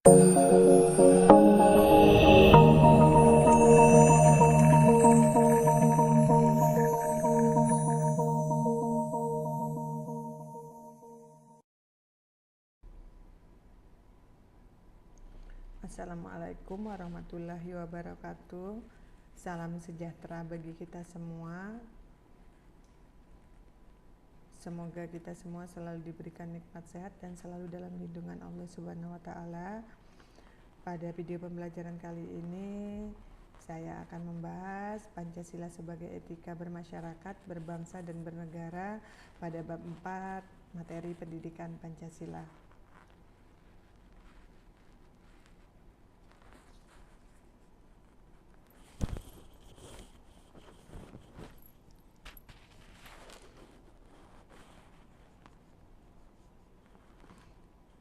Assalamualaikum warahmatullahi wabarakatuh. Salam sejahtera bagi kita semua. Semoga kita semua selalu diberikan nikmat sehat dan selalu dalam lindungan Allah Subhanahu wa taala. Pada video pembelajaran kali ini saya akan membahas Pancasila sebagai etika bermasyarakat, berbangsa dan bernegara pada bab 4 materi pendidikan Pancasila.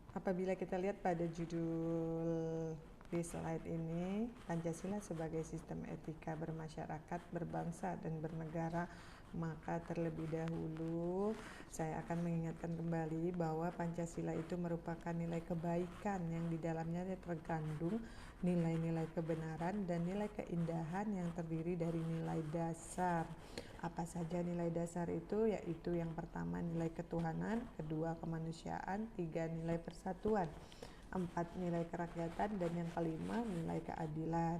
Apabila kita lihat pada judul di slide ini, Pancasila sebagai sistem etika bermasyarakat, berbangsa dan bernegara, maka terlebih dahulu saya akan mengingatkan kembali bahwa Pancasila itu merupakan nilai kebaikan yang di dalamnya terkandung nilai-nilai kebenaran dan nilai keindahan yang terdiri dari nilai dasar. Apa saja nilai dasar itu? Yaitu yang pertama nilai ketuhanan, kedua kemanusiaan, tiga nilai persatuan, empat nilai kerakyatan, dan yang kelima nilai keadilan.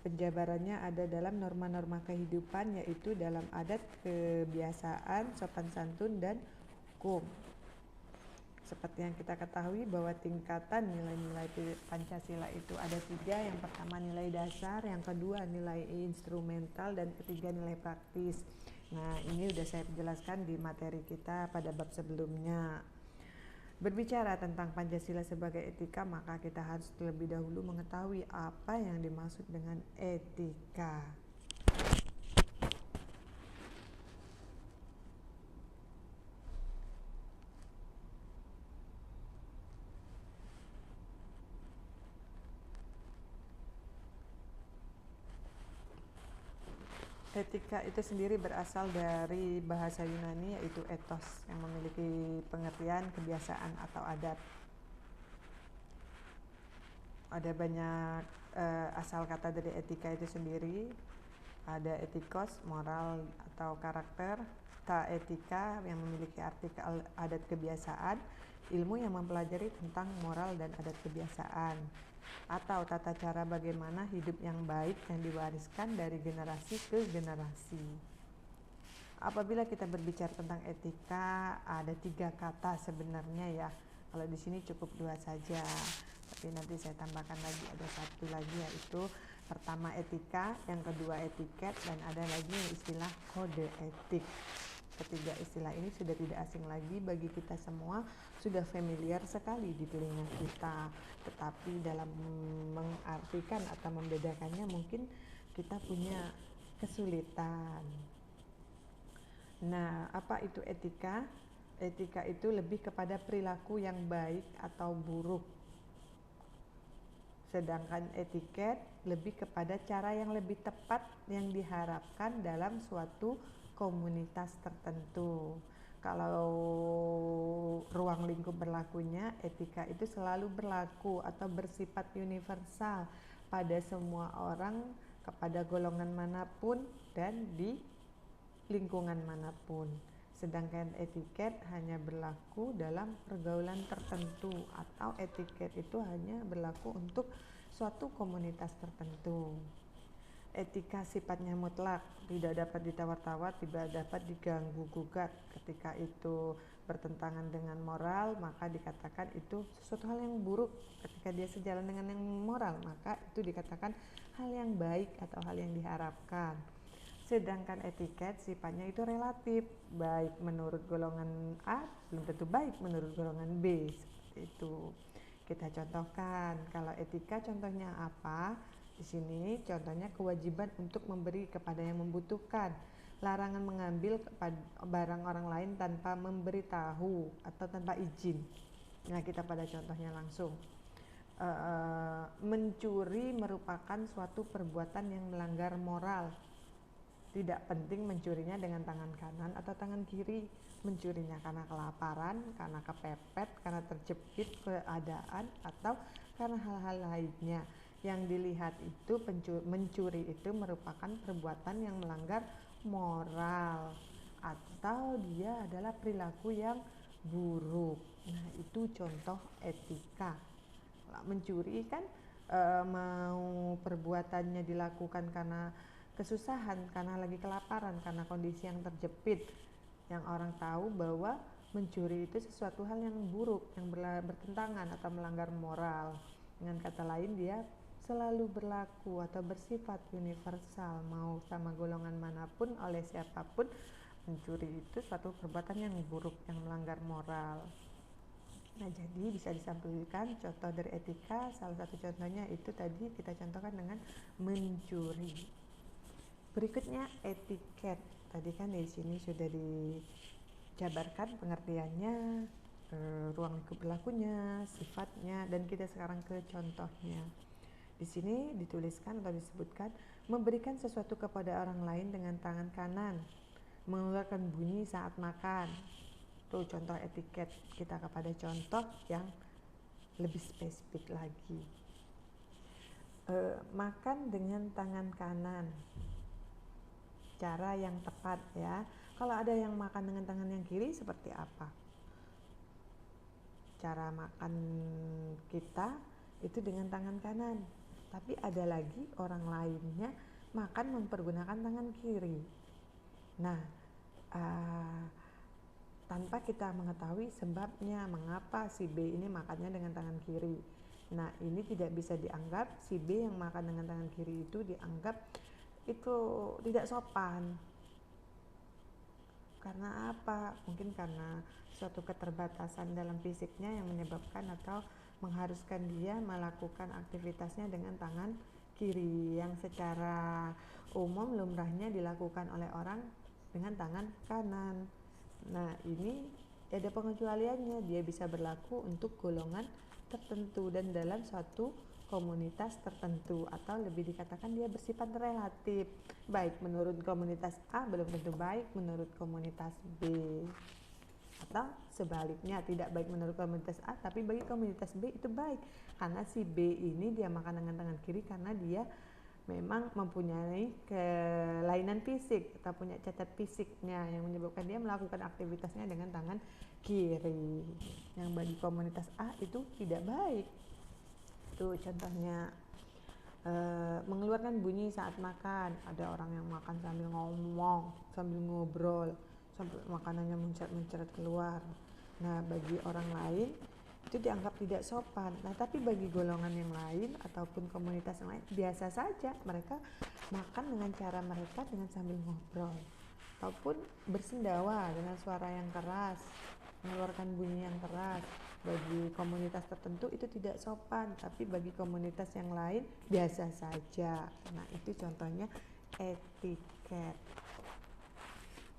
Penjabarannya ada dalam norma-norma kehidupan, yaitu dalam adat, kebiasaan, sopan santun, dan hukum. Seperti yang kita ketahui bahwa tingkatan nilai-nilai Pancasila itu ada tiga. Yang pertama nilai dasar, yang kedua nilai instrumental, dan ketiga nilai praktis. Nah, ini sudah saya jelaskan di materi kita pada bab sebelumnya. Berbicara tentang Pancasila sebagai etika, maka kita harus terlebih dahulu mengetahui apa yang dimaksud dengan etika. Etika itu sendiri berasal dari bahasa Yunani, yaitu ethos, yang memiliki pengertian kebiasaan atau adat. Ada banyak asal kata dari etika itu sendiri. Ada etikos, moral atau karakter. Ta etika yang memiliki arti adat kebiasaan, ilmu yang mempelajari tentang moral dan adat kebiasaan, atau tata cara bagaimana hidup yang baik yang diwariskan dari generasi ke generasi. Apabila kita berbicara tentang etika, ada tiga kata sebenarnya ya. Kalau di sini cukup dua saja, tapi nanti saya tambahkan lagi ada satu lagi, yaitu pertama etika, yang kedua etiket, dan ada lagi istilah kode etik. Ketiga istilah ini sudah tidak asing lagi bagi kita semua, sudah familiar sekali di telinga kita. Tetapi dalam mengartikan atau membedakannya mungkin kita punya kesulitan. Nah, apa itu etika? Etika itu lebih kepada perilaku yang baik atau buruk. Sedangkan etiket lebih kepada cara yang lebih tepat yang diharapkan dalam suatu komunitas tertentu. Kalau ruang lingkup berlakunya, etika itu selalu berlaku atau bersifat universal pada semua orang, kepada golongan manapun dan di lingkungan manapun. Sedangkan etiket hanya berlaku dalam pergaulan tertentu, atau etiket itu hanya berlaku untuk suatu komunitas tertentu. Etika sifatnya mutlak, tidak dapat ditawar-tawar, tidak dapat diganggu-gugat. Ketika itu bertentangan dengan moral, maka dikatakan itu sesuatu hal yang buruk. Ketika dia sejalan dengan yang moral, maka itu dikatakan hal yang baik atau hal yang diharapkan. Sedangkan etiket sifatnya itu relatif, baik menurut golongan A belum tentu baik menurut golongan B, seperti itu. Kita contohkan, kalau etika contohnya apa? Di sini contohnya kewajiban untuk memberi kepada yang membutuhkan, larangan mengambil barang orang lain tanpa memberitahu atau tanpa izin. Nah, kita pada contohnya langsung. Mencuri merupakan suatu perbuatan yang melanggar moral. Tidak penting mencurinya dengan tangan kanan atau tangan kiri. Mencurinya karena kelaparan, karena kepepet, karena terjepit keadaan, atau karena hal-hal lainnya. Yang dilihat itu mencuri itu merupakan perbuatan yang melanggar moral atau dia adalah perilaku yang buruk. Nah, itu contoh etika. Mencuri kan mau perbuatannya dilakukan karena kesusahan, karena lagi kelaparan, karena kondisi yang terjepit, yang orang tahu bahwa mencuri itu sesuatu hal yang buruk, yang bertentangan atau melanggar moral. Dengan kata lain, dia selalu berlaku atau bersifat universal, mau sama golongan manapun, oleh siapapun. Mencuri itu suatu perbuatan yang buruk, yang melanggar moral. Nah, jadi bisa disampaikan contoh dari etika. Salah satu contohnya itu tadi kita contohkan dengan mencuri. Berikutnya etiket. Tadi kan di sini sudah dijabarkan pengertiannya, ruang lingkup berlakunya, sifatnya, dan kita sekarang ke contohnya. Di sini dituliskan atau disebutkan memberikan sesuatu kepada orang lain dengan tangan kanan, mengeluarkan bunyi saat makan. Tuh contoh etiket. Kita kepada contoh yang lebih spesifik lagi. Makan dengan tangan kanan, cara yang tepat ya. Kalau ada yang makan dengan tangan yang kiri seperti apa? Cara makan kita itu dengan tangan kanan, tapi ada lagi orang lainnya makan mempergunakan tangan kiri. Nah, tanpa kita mengetahui sebabnya mengapa si B ini makannya dengan tangan kiri. Nah, ini tidak bisa dianggap si B yang makan dengan tangan kiri itu dianggap itu tidak sopan. Karena apa? Mungkin karena suatu keterbatasan dalam fisiknya yang menyebabkan atau mengharuskan dia melakukan aktivitasnya dengan tangan kiri, yang secara umum lumrahnya dilakukan oleh orang dengan tangan kanan. Nah, ini ada pengecualiannya, dia bisa berlaku untuk golongan tertentu dan dalam suatu komunitas tertentu, atau lebih dikatakan dia bersifat relatif. Baik menurut komunitas A belum tentu baik menurut komunitas B, atau sebaliknya, tidak baik menurut komunitas A tapi bagi komunitas B itu baik, karena si B ini dia makan dengan tangan kiri karena dia memang mempunyai kelainan fisik atau punya cacat fisiknya yang menyebabkan dia melakukan aktivitasnya dengan tangan kiri, yang bagi komunitas A itu tidak baik. Tuh contohnya, mengeluarkan bunyi saat makan. Ada orang yang makan sambil ngomong, sambil ngobrol, sambil makanannya menceret keluar. Nah, bagi orang lain itu dianggap tidak sopan. Nah, tapi bagi golongan yang lain ataupun komunitas yang lain biasa saja, mereka makan dengan cara mereka dengan sambil ngobrol ataupun bersendawa dengan suara yang keras, mengeluarkan bunyi yang keras. Bagi komunitas tertentu itu tidak sopan, tapi bagi komunitas yang lain biasa saja. Nah, itu contohnya etiket.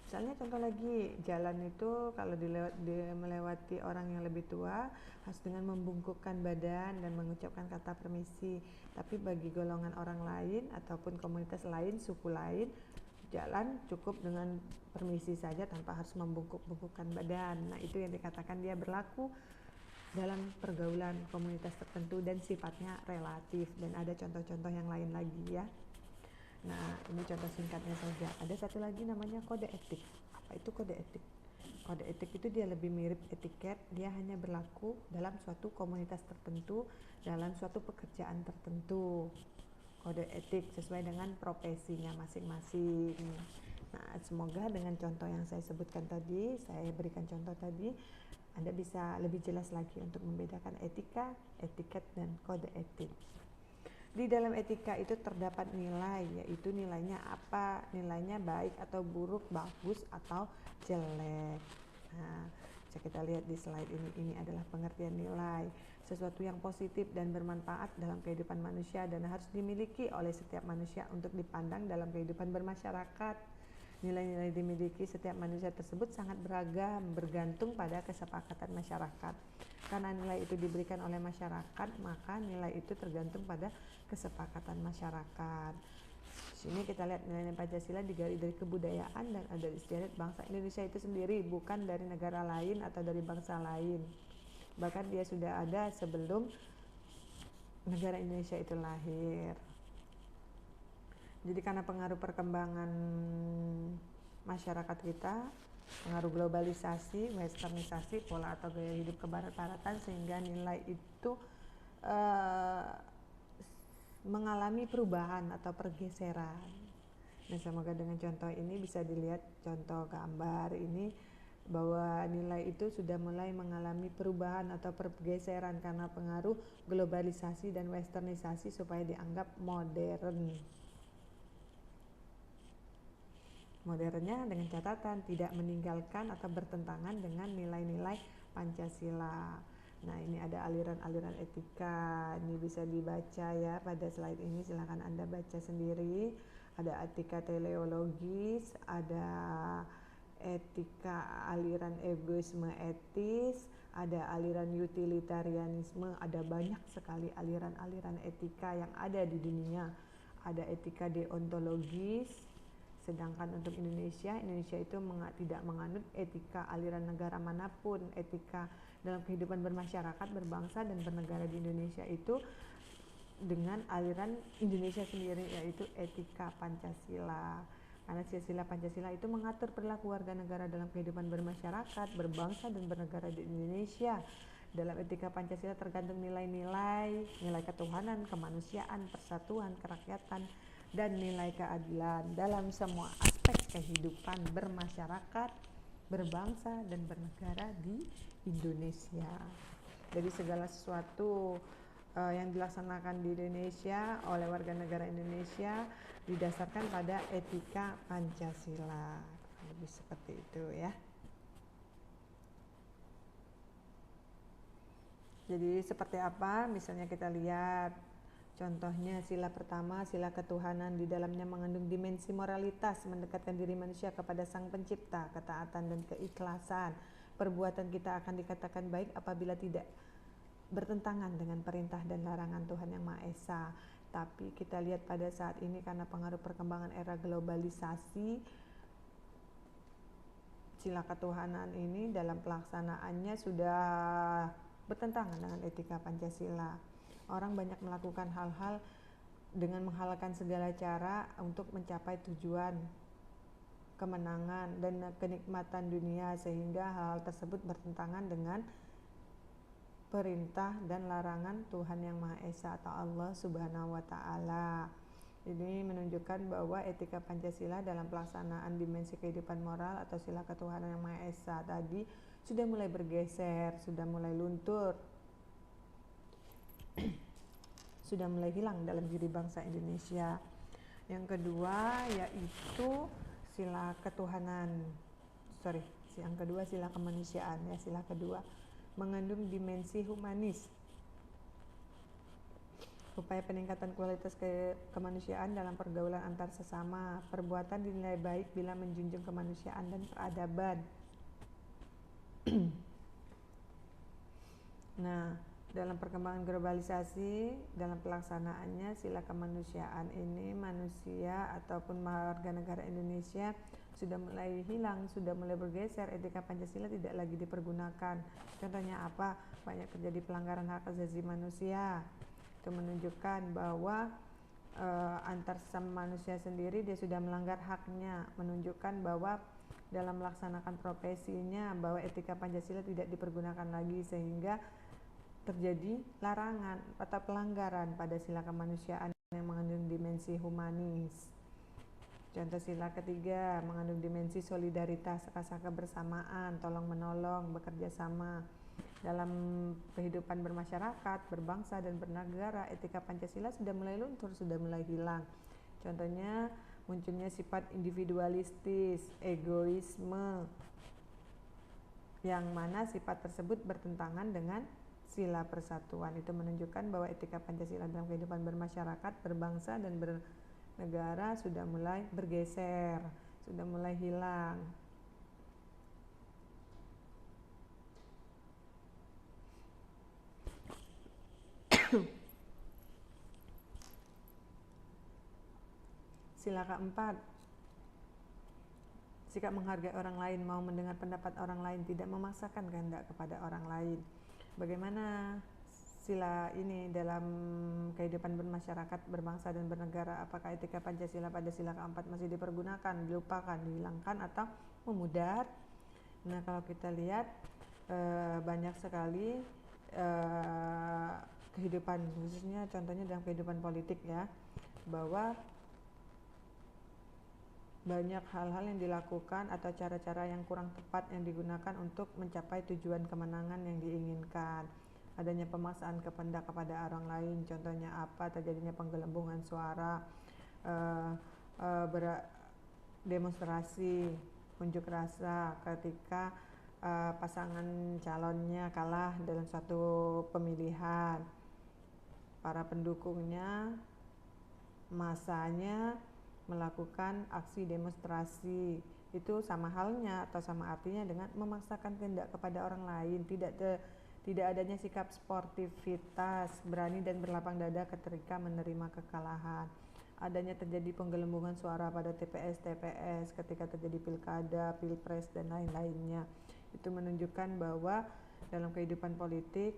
Misalnya contoh lagi, jalan itu kalau melewati orang yang lebih tua harus dengan membungkukkan badan dan mengucapkan kata permisi. Tapi bagi golongan orang lain ataupun komunitas lain, suku lain, jalan cukup dengan permisi saja tanpa harus membungkuk-bungkukkan badan. Nah, itu yang dikatakan dia berlaku dalam pergaulan komunitas tertentu dan sifatnya relatif, dan ada contoh-contoh yang lain lagi ya. Nah, ini contoh singkatnya saja. Ada satu lagi namanya kode etik. Apa itu kode etik? Kode etik itu dia lebih mirip etiket, dia hanya berlaku dalam suatu komunitas tertentu, dalam suatu pekerjaan tertentu. Kode etik sesuai dengan profesinya masing-masing. Nah, semoga dengan contoh yang saya sebutkan tadi, saya berikan contoh tadi, Anda bisa lebih jelas lagi untuk membedakan etika, etiket, dan kode etik. Di dalam etika itu terdapat nilai, yaitu nilainya apa? Nilainya baik atau buruk, bagus atau jelek. Nah, bisa kita lihat di slide ini adalah pengertian nilai, sesuatu yang positif dan bermanfaat dalam kehidupan manusia dan harus dimiliki oleh setiap manusia untuk dipandang dalam kehidupan bermasyarakat. Nilai-nilai dimiliki setiap manusia tersebut sangat beragam, bergantung pada kesepakatan masyarakat. Karena nilai itu diberikan oleh masyarakat, maka nilai itu tergantung pada kesepakatan masyarakat. Sini kita lihat nilai-nilai Pancasila digali dari kebudayaan dan adat istiadat bangsa Indonesia itu sendiri, bukan dari negara lain atau dari bangsa lain. Bahkan dia sudah ada sebelum negara Indonesia itu lahir. Jadi karena pengaruh perkembangan masyarakat kita, pengaruh globalisasi, westernisasi, pola atau gaya hidup kebarat-baratan, sehingga nilai itu mengalami perubahan atau pergeseran. Nah, semoga dengan contoh ini bisa dilihat contoh gambar ini bahwa nilai itu sudah mulai mengalami perubahan atau pergeseran karena pengaruh globalisasi dan westernisasi supaya dianggap modern. Modernnya dengan catatan tidak meninggalkan atau bertentangan dengan nilai-nilai Pancasila. Nah, ini ada aliran-aliran etika, ini bisa dibaca ya pada slide ini, silakan Anda baca sendiri. Ada etika teleologis, ada etika aliran egoisme etis, ada aliran utilitarianisme, ada banyak sekali aliran-aliran etika yang ada di dunia. Ada etika deontologis, sedangkan untuk Indonesia itu tidak menganut etika aliran negara manapun. Etika dalam kehidupan bermasyarakat, berbangsa, dan bernegara di Indonesia itu dengan aliran Indonesia sendiri, yaitu etika Pancasila. Karena sila Pancasila itu mengatur perilaku warga negara dalam kehidupan bermasyarakat, berbangsa, dan bernegara di Indonesia. Dalam etika Pancasila tergantung nilai-nilai, nilai ketuhanan, kemanusiaan, persatuan, kerakyatan, dan nilai keadilan dalam semua aspek kehidupan bermasyarakat, berbangsa, dan bernegara di Indonesia. Jadi segala sesuatu yang dilaksanakan di Indonesia oleh warga negara Indonesia didasarkan pada etika Pancasila. Lebih seperti itu ya. Jadi seperti apa? Misalnya kita lihat contohnya sila pertama, sila ketuhanan, di dalamnya mengandung dimensi moralitas, mendekatkan diri manusia kepada Sang Pencipta, ketaatan dan keikhlasan. Perbuatan kita akan dikatakan baik apabila tidak bertentangan dengan perintah dan larangan Tuhan Yang Maha Esa. Tapi kita lihat pada saat ini karena pengaruh perkembangan era globalisasi, sila ketuhanan ini dalam pelaksanaannya sudah bertentangan dengan etika Pancasila. Orang banyak melakukan hal-hal dengan menghalalkan segala cara untuk mencapai tujuan, kemenangan, dan kenikmatan dunia, sehingga hal tersebut bertentangan dengan perintah dan larangan Tuhan Yang Maha Esa atau Allah Subhanahu wa Ta'ala. Ini menunjukkan bahwa etika Pancasila dalam pelaksanaan dimensi kehidupan moral atau sila ketuhanan Yang Maha Esa tadi sudah mulai bergeser, sudah mulai luntur, sudah mulai hilang dalam diri bangsa Indonesia. Yang kedua yaitu sila ketuhanan, yang kedua sila kemanusiaan ya, sila kedua mengandung dimensi humanis, upaya peningkatan kualitas kemanusiaan dalam pergaulan antar sesama, perbuatan dinilai baik bila menjunjung kemanusiaan dan peradaban. Nah, dalam perkembangan globalisasi, dalam pelaksanaannya sila kemanusiaan ini, manusia ataupun warga negara Indonesia sudah mulai hilang, sudah mulai bergeser, etika Pancasila tidak lagi dipergunakan. Contohnya apa? Banyak terjadi pelanggaran hak asasi manusia. Itu menunjukkan bahwa antar sesama manusia sendiri dia sudah melanggar haknya, menunjukkan bahwa dalam melaksanakan profesinya bahwa etika Pancasila tidak dipergunakan lagi, sehingga terjadi larangan atau pelanggaran pada sila kemanusiaan yang mengandung dimensi humanis. Contoh sila ketiga mengandung dimensi solidaritas, rasa kebersamaan, tolong menolong, bekerja sama. Dalam kehidupan bermasyarakat, berbangsa, dan bernegara, etika Pancasila sudah mulai luntur, sudah mulai hilang. Contohnya munculnya sifat individualistis, egoisme, yang mana sifat tersebut bertentangan dengan sila persatuan. Itu menunjukkan bahwa etika Pancasila dalam kehidupan bermasyarakat, berbangsa, dan bernegara sudah mulai bergeser, sudah mulai hilang. Sila keempat, sikap menghargai orang lain, mau mendengar pendapat orang lain, tidak memaksakan kehendak kepada orang lain. Bagaimana sila ini dalam kehidupan bermasyarakat, berbangsa dan bernegara? Apakah etika Pancasila pada sila keempat masih dipergunakan, dilupakan, dihilangkan, atau memudar? Nah, kalau kita lihat banyak sekali kehidupan, khususnya contohnya dalam kehidupan politik ya, bahwa banyak hal-hal yang dilakukan atau cara-cara yang kurang tepat yang digunakan untuk mencapai tujuan kemenangan yang diinginkan. Adanya pemaksaan kehendak kepada orang lain, contohnya apa? Terjadinya penggelembungan suara, demonstrasi, unjuk rasa ketika pasangan calonnya kalah dalam suatu pemilihan. Para pendukungnya, masanya melakukan aksi demonstrasi. Itu sama halnya atau sama artinya dengan memaksakan kehendak kepada orang lain. Tidak adanya sikap sportivitas, berani dan berlapang dada ketika menerima kekalahan. Adanya terjadi penggelembungan suara pada TPS ketika terjadi pilkada, pilpres dan lain-lainnya. Itu menunjukkan bahwa dalam kehidupan politik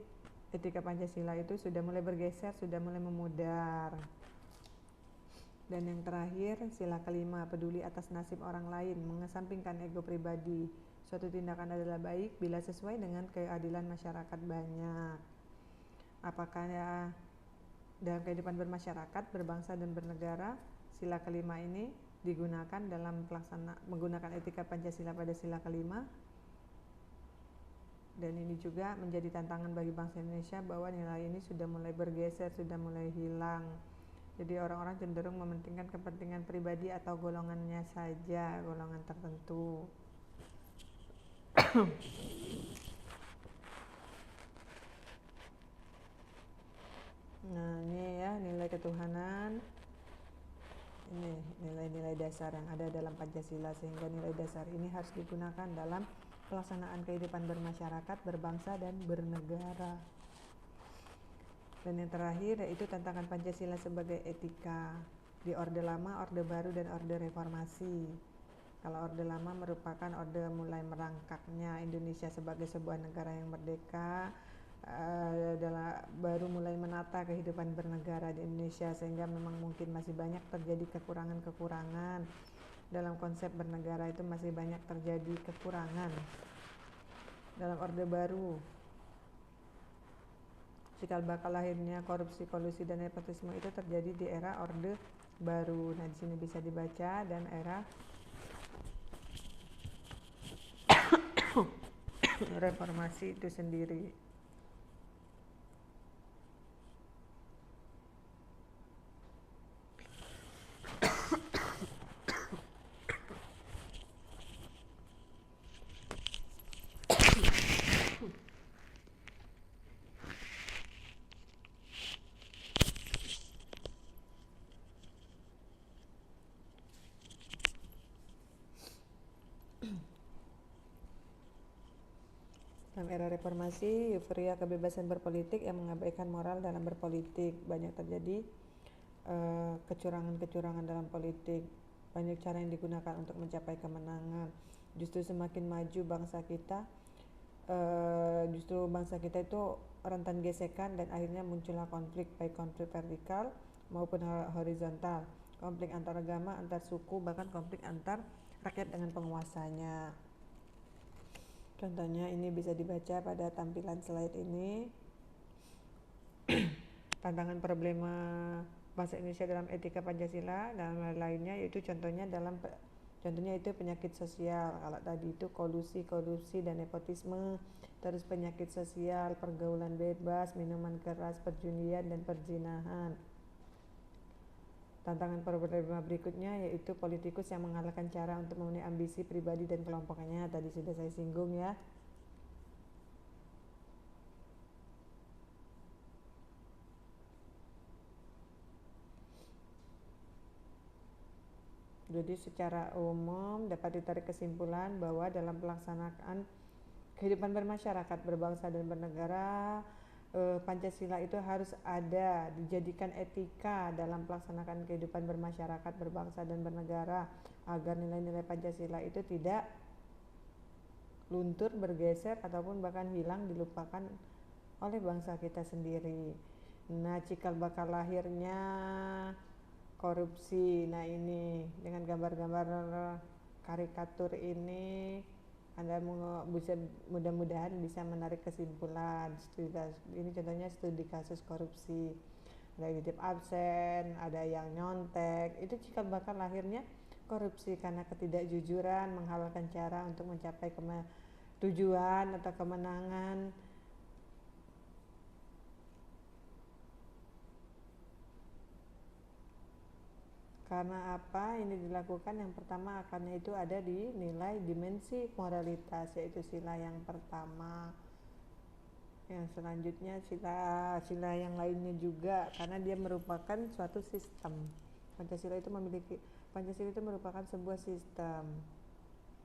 etika Pancasila itu sudah mulai bergeser, sudah mulai memudar. Dan yang terakhir, sila kelima, peduli atas nasib orang lain, mengesampingkan ego pribadi. Suatu tindakan adalah baik bila sesuai dengan keadilan masyarakat banyak. Apakah ya, dalam kehidupan bermasyarakat, berbangsa dan bernegara, sila kelima ini digunakan dalam menggunakan etika Pancasila pada sila kelima? Dan ini juga menjadi tantangan bagi bangsa Indonesia bahwa nilai ini sudah mulai bergeser, sudah mulai hilang. Jadi orang-orang cenderung mementingkan kepentingan pribadi atau golongannya saja, golongan tertentu. Nah, ini ya nilai ketuhanan. Ini nilai-nilai dasar yang ada dalam Pancasila, sehingga nilai dasar ini harus digunakan dalam pelaksanaan kehidupan bermasyarakat, berbangsa dan bernegara. Dan yang terakhir yaitu tantangan Pancasila sebagai etika di Orde Lama, Orde Baru, dan Orde Reformasi. Kalau Orde Lama merupakan orde mulai merangkaknya Indonesia sebagai sebuah negara yang merdeka, baru mulai menata kehidupan bernegara di Indonesia, sehingga memang mungkin masih banyak terjadi kekurangan-kekurangan dalam konsep bernegara, itu masih banyak terjadi kekurangan. Dalam Orde Baru, cikal bakal lahirnya korupsi, kolusi, dan nepotisme itu terjadi di era Orde Baru. Nah, di sini bisa dibaca, dan era reformasi itu sendiri. Dalam era reformasi, euforia kebebasan berpolitik yang mengabaikan moral dalam berpolitik. Banyak terjadi kecurangan-kecurangan dalam politik. Banyak cara yang digunakan untuk mencapai kemenangan. Justru semakin maju bangsa kita, itu rentan gesekan, dan akhirnya muncullah konflik, baik konflik vertikal maupun horizontal. Konflik antar agama, antar suku, bahkan konflik antar rakyat dengan penguasanya. Contohnya ini bisa dibaca pada tampilan slide ini. Tantangan problema bangsa Indonesia dalam etika Pancasila dan lainnya, yaitu contohnya itu penyakit sosial. Kalau tadi itu kolusi, korupsi, dan nepotisme. Terus penyakit sosial, pergaulan bebas, minuman keras, perjudian, dan perzinahan. Tantangan problema berikutnya yaitu politikus yang mengalahkan cara untuk memenuhi ambisi pribadi dan kelompoknya. Tadi sudah saya singgung ya. Jadi secara umum dapat ditarik kesimpulan bahwa dalam pelaksanaan kehidupan bermasyarakat, berbangsa dan bernegara, Pancasila itu harus ada, dijadikan etika dalam melaksanakan kehidupan bermasyarakat, berbangsa dan bernegara, agar nilai-nilai Pancasila itu tidak luntur, bergeser, ataupun bahkan hilang, dilupakan oleh bangsa kita sendiri. Nah, cikal bakal lahirnya korupsi, nah ini dengan gambar-gambar karikatur ini Anda bisa, mudah-mudahan bisa menarik kesimpulan. Ini contohnya studi kasus korupsi, ada titip absen, ada yang nyontek, itu cikal bakal lahirnya korupsi karena ketidakjujuran, menghalalkan cara untuk mencapai tujuan atau kemenangan. Karena apa ini dilakukan? Yang pertama, akarnya itu ada di nilai dimensi moralitas, yaitu sila yang pertama. Yang selanjutnya sila yang lainnya juga, karena dia merupakan suatu sistem. Pancasila itu merupakan sebuah sistem.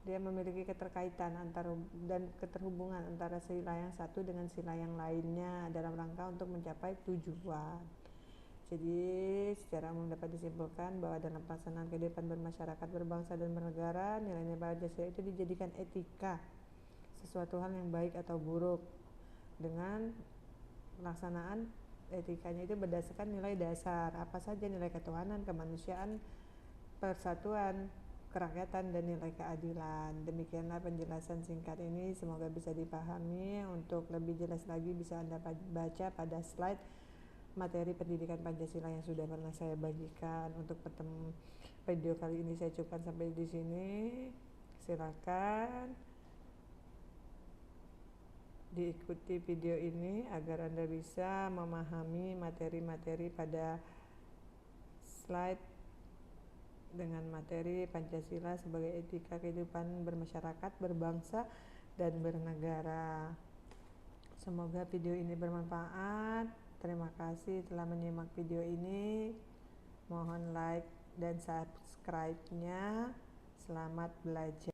Dia memiliki keterkaitan dan keterhubungan antara sila yang satu dengan sila yang lainnya dalam rangka untuk mencapai tujuan. Jadi secara umum dapat disimpulkan bahwa dalam pelaksanaan kehidupan bermasyarakat, berbangsa dan bernegara, nilai-nilai Pancasila itu dijadikan etika, sesuatu hal yang baik atau buruk. Dengan pelaksanaan etikanya itu berdasarkan nilai dasar, apa saja nilai ketuhanan, kemanusiaan, persatuan, kerakyatan, dan nilai keadilan. Demikianlah penjelasan singkat ini, semoga bisa dipahami. Untuk lebih jelas lagi bisa Anda baca pada slide materi pendidikan Pancasila yang sudah pernah saya bagikan. Untuk video kali ini saya cukupkan sampai di sini. Silakan diikuti video ini agar Anda bisa memahami materi-materi pada slide dengan materi Pancasila sebagai etika kehidupan bermasyarakat, berbangsa, dan bernegara. Semoga video ini bermanfaat. Terima kasih telah menyimak video ini. Mohon like dan subscribe-nya. Selamat belajar.